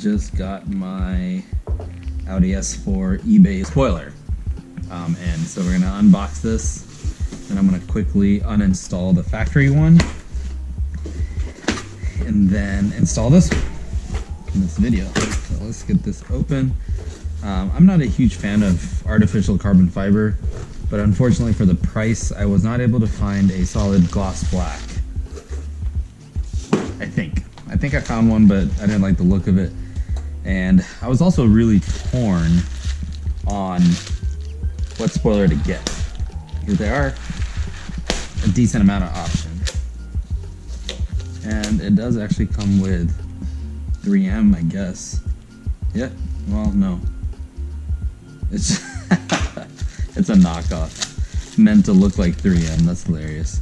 just got my Audi S4 eBay spoiler. And so we're gonna unbox this, and I'm gonna quickly uninstall the factory one, and then install this in this video. So let's get this open. I'm not a huge fan of artificial carbon fiber, but unfortunately for the price, I was not able to find a solid gloss black. I think I found one, but I didn't like the look of it. And I was also really torn on what spoiler to get, because there are a decent amount of options. And it does actually come with 3M, I guess. Yeah, well, no. It's it's a knockoff, meant to look like 3M. That's hilarious.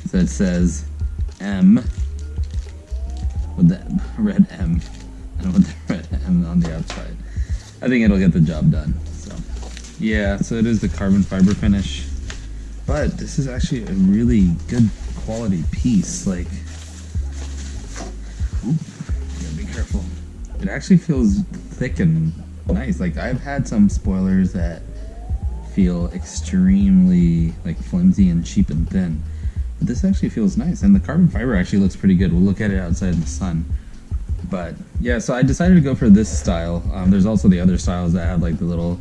So it says M with the red M and with the red M on the outside. I think it'll get the job done. So yeah, so it is the carbon fiber finish, but this is actually a really good quality piece. Like, ooh, gotta be careful. It actually feels thick and nice. Like, I've had some spoilers that feel extremely like flimsy and cheap and thin, but this actually feels nice, and the carbon fiber actually looks pretty good. We'll look at it outside in the sun. But yeah, so I decided to go for this style. There's also the other styles that have like the little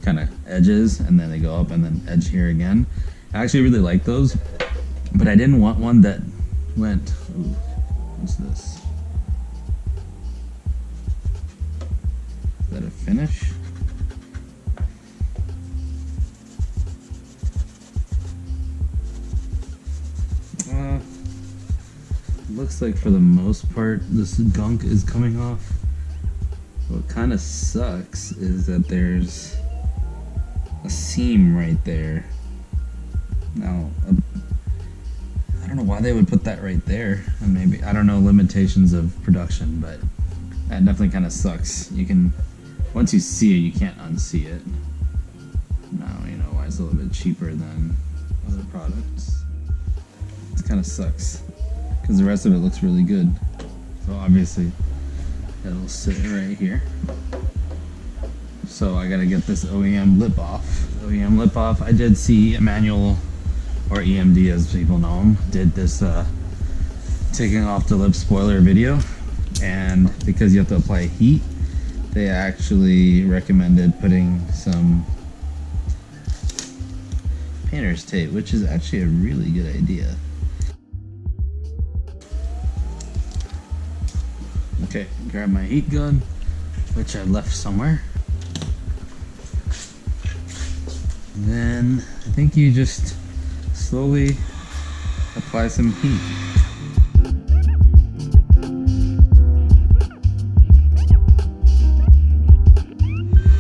kind of edges, and then they go up and then edge here again. I actually really like those, but I didn't want one that went, ooh, what's this? Is that a finish? Looks like for the most part this gunk is coming off. What kind of sucks is that there's a seam right there. Now, I don't know why they would put that right there. And maybe, I don't know, limitations of production, but that definitely kind of sucks. You can, once you see it, you can't unsee it. Now you know why it's a little bit cheaper than other products. It kind of sucks, because the rest of it looks really good. So obviously it'll sit right here. So I gotta get this OEM lip off. OEM lip off. I did see Emmanuel, or EMD as people know him, did this taking off the lip spoiler video, and because you have to apply heat, they actually recommended putting some painter's tape, which is actually a really good idea. Okay, grab my heat gun, which I left somewhere. And then I think you just slowly apply some heat.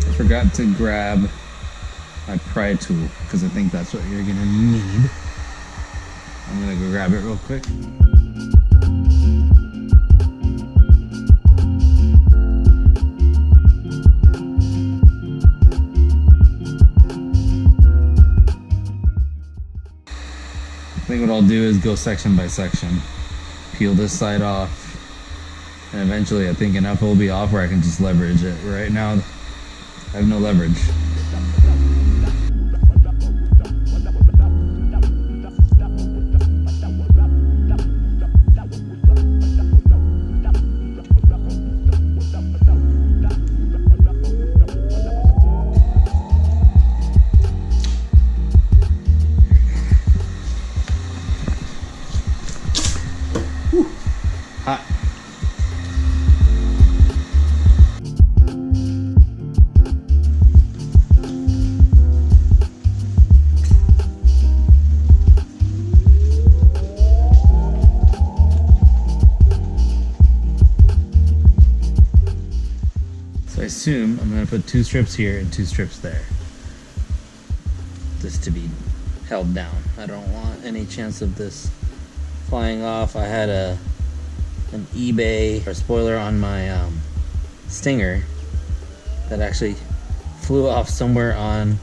I forgot to grab my pry tool, because I think that's what you're gonna need. I'm gonna go grab it real quick. I think what I'll do is go section by section, peel this side off, and eventually I think enough will be off where I can just leverage it. Right now, I have no leverage. Hot. So I assume I'm going to put 2 strips here and 2 strips there, just to be held down. I don't want any chance of this flying off. I had an eBay or spoiler on my Stinger that actually flew off somewhere on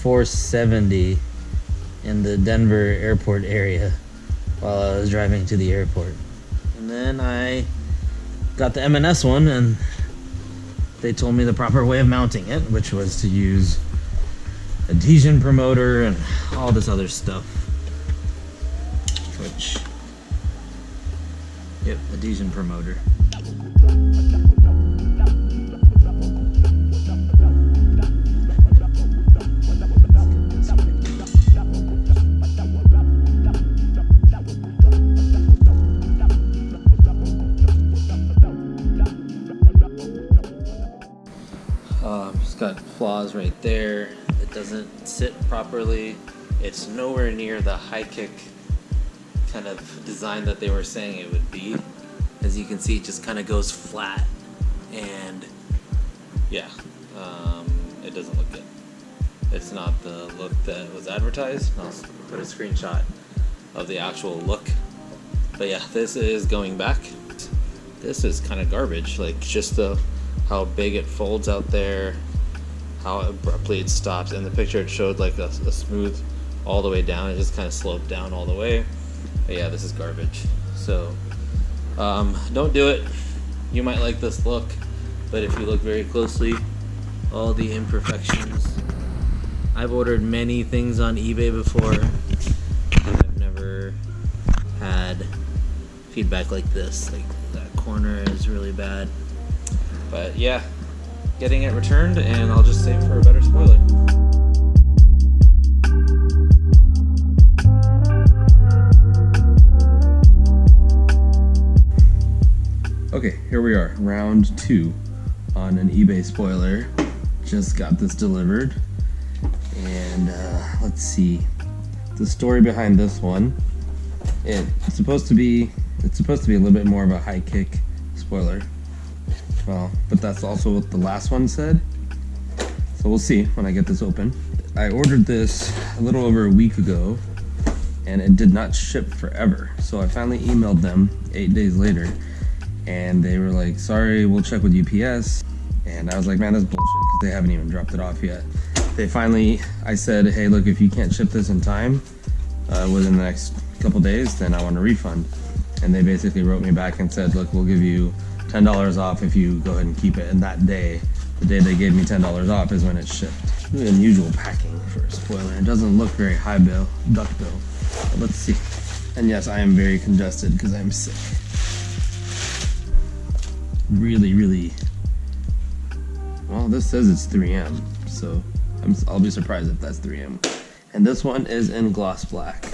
470 in the Denver airport area while I was driving to the airport. And then I got the M&S one, and they told me the proper way of mounting it, which was to use adhesion promoter and all this other stuff. Which, yep, adhesion promoter. It's got flaws right there. It doesn't sit properly. It's nowhere near the high kick kind of design that they were saying it would be. As you can see, it just kind of goes flat, and yeah, it doesn't look good. It's not the look that was advertised. I'll put a screenshot of the actual look. But yeah, this is going back. This is kind of garbage, like just how big it folds out there, how abruptly it stops. In the picture it showed like a smooth all the way down. It just kind of sloped down all the way. But yeah, this is garbage. So don't do it. You might like this look, but if you look very closely, all the imperfections. I've ordered many things on eBay before, and I've never had feedback like this. Like that corner is really bad. But yeah, getting it returned, and I'll just save for a better spoiler. Okay, here we are, round 2 on an eBay spoiler. Just got this delivered, and let's see the story behind this one. It's supposed to be a little bit more of a high kick spoiler. Well, but that's also what the last one said. So we'll see when I get this open. I ordered this a little over a week ago, and it did not ship forever. So I finally emailed them 8 days later, and they were like, sorry, we'll check with UPS. And I was like, man, that's bullshit, because they haven't even dropped it off yet. I said, hey, look, if you can't ship this in time, within the next couple days, then I want a refund. And they basically wrote me back and said, look, we'll give you $10 off if you go ahead and keep it. And that day, the day they gave me $10 off is when it shipped. Really unusual packing for a spoiler. It doesn't look very high bill, duck bill. But let's see. And yes, I am very congested because I'm sick. Really, really. Well, this says it's 3M, so I'll be surprised if that's 3M. And this one is in gloss black.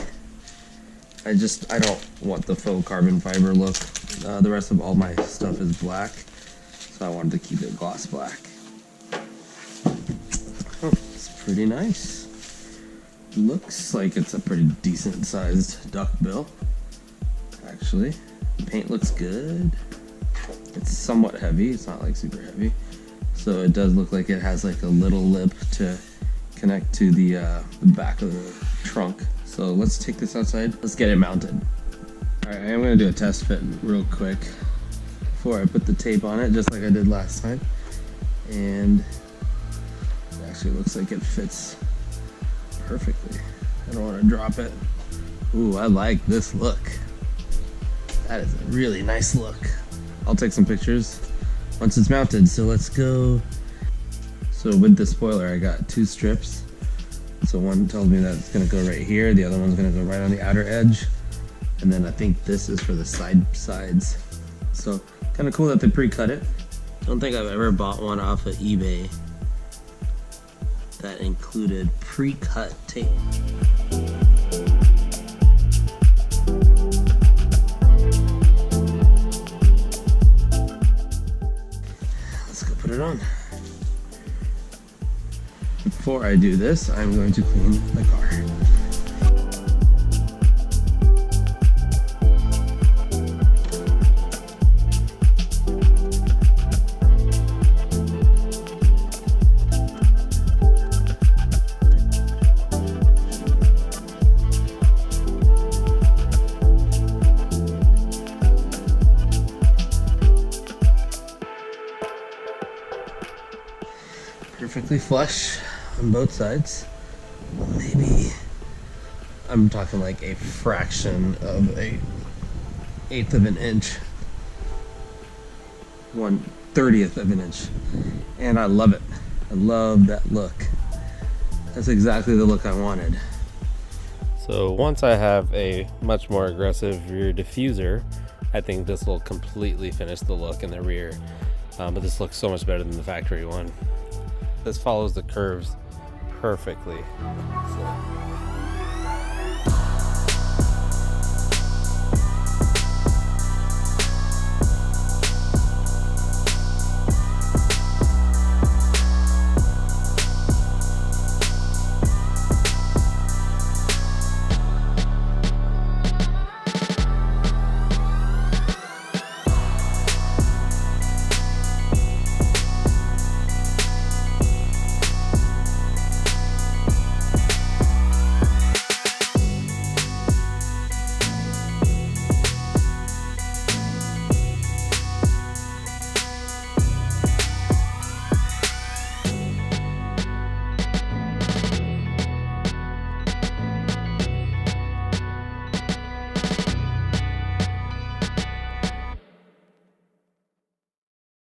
I don't want the faux carbon fiber look. The rest of all my stuff is black, so I wanted to keep it gloss black. Oh, it's pretty nice. Looks like it's a pretty decent sized duck bill, actually. The paint looks good. It's somewhat heavy, it's not like super heavy. So it does look like it has like a little lip to connect to the back of the trunk. So let's take this outside. Let's get it mounted. All right, I am gonna do a test fit real quick before I put the tape on it, just like I did last time. And it actually looks like it fits perfectly. I don't want to drop it. Ooh, I like this look. That is a really nice look. I'll take some pictures once it's mounted, so let's go. So with the spoiler, I got 2 strips. So one tells me that it's gonna go right here, the other one's gonna go right on the outer edge. And then I think this is for the sides. So kind of cool that they pre-cut it. I don't think I've ever bought one off of eBay that included pre-cut tape. Let's go put it on. Before I do this, I'm going to clean the car. Perfectly flush on both sides. Maybe I'm talking like a fraction of an eighth of an inch 1/30th of an inch. And I love it. I love that look. That's exactly the look I wanted. So once I have a much more aggressive rear diffuser, I think this will completely finish the look in the rear. But this looks so much better than the factory one. This follows the curves perfectly. So